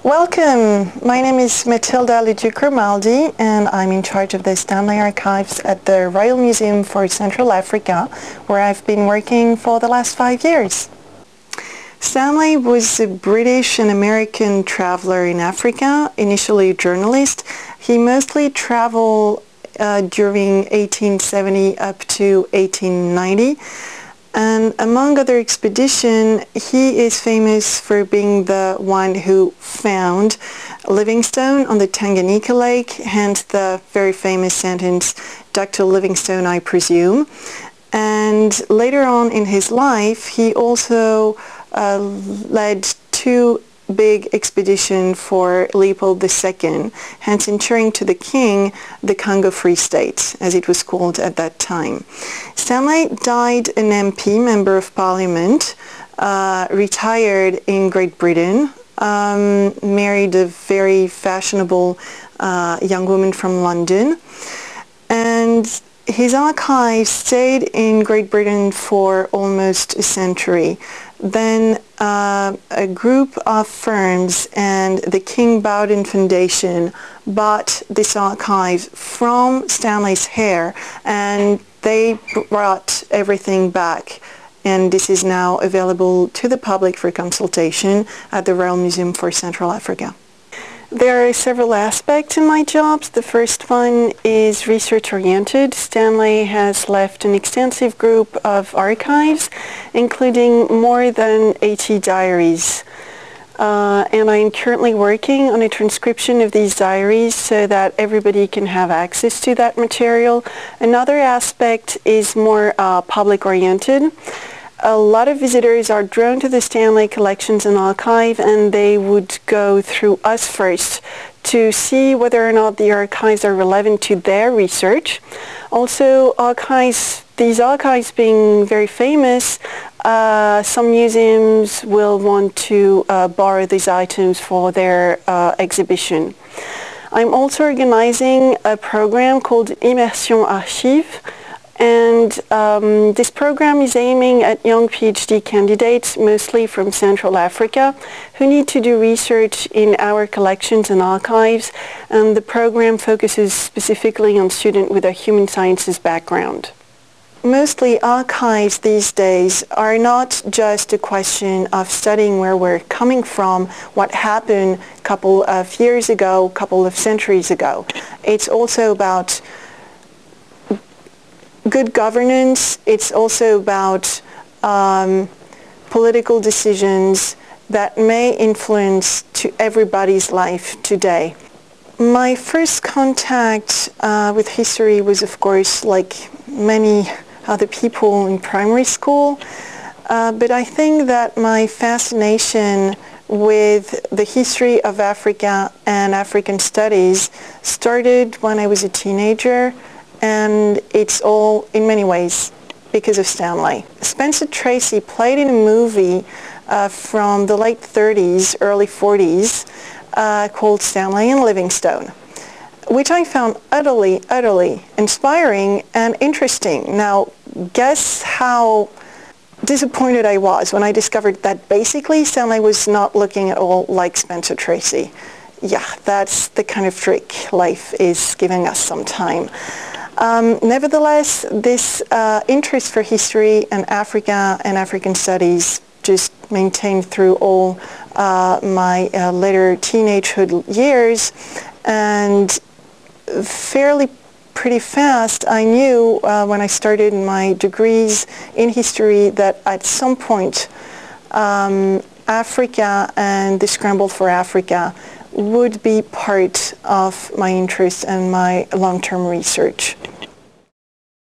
Welcome. My name is Mathilde Leduc-Grimaldi and I'm in charge of the Stanley archives at the Royal Museum for Central Africa, where I've been working for the last 5 years. Stanley was a British and American traveler in Africa, initially a journalist. He mostly traveled during 1870 up to 1890. And among other expeditions, he is famous for being the one who found Livingstone on the Tanganyika Lake, hence the very famous sentence, "Dr. Livingstone, I presume." And later on in his life, he also led 2 big expeditions for Leopold II, hence ensuring to the king the Congo Free State, as it was called at that time. Stanley died an MP, Member of Parliament, retired in Great Britain, married a very fashionable young woman from London, and his archives stayed in Great Britain for almost a century. Then a group of firms and the King Bowden Foundation bought this archive from Stanley's heir, and they brought everything back. And this is now available to the public for consultation at the Royal Museum for Central Africa. There are several aspects in my jobs. The first one is research-oriented. Stanley has left an extensive group of archives, including more than 80 diaries. And I'm currently working on a transcription of these diaries so that everybody can have access to that material. Another aspect is more public-oriented. A lot of visitors are drawn to the Stanley collections and archive, and they would go through us first to see whether or not the archives are relevant to their research. Also, these archives being very famous, some museums will want to borrow these items for their exhibition. I'm also organizing a program called Immersion Archive. And this program is aiming at young PhD candidates, mostly from Central Africa, who need to do research in our collections and archives. And the program focuses specifically on students with a human sciences background. Mostly archives these days are not just a question of studying where we're coming from, what happened a couple of years ago, a couple of centuries ago. It's also about good governance. It's also about political decisions that may influence to everybody's life today. My first contact with history was, of course, like many other people in primary school, but I think that my fascination with the history of Africa and African studies started when I was a teenager. And it's all, in many ways, because of Stanley. Spencer Tracy played in a movie from the late 30s, early 40s, called Stanley and Livingstone, which I found utterly inspiring and interesting. Now, guess how disappointed I was when I discovered that basically Stanley was not looking at all like Spencer Tracy. Yeah, that's the kind of trick life is giving us sometime. Nevertheless, this interest for history and Africa and African studies just maintained through all my later teenagehood years, and fairly pretty fast I knew when I started my degrees in history that at some point Africa and the scramble for Africa would be part of my interest and my long-term research.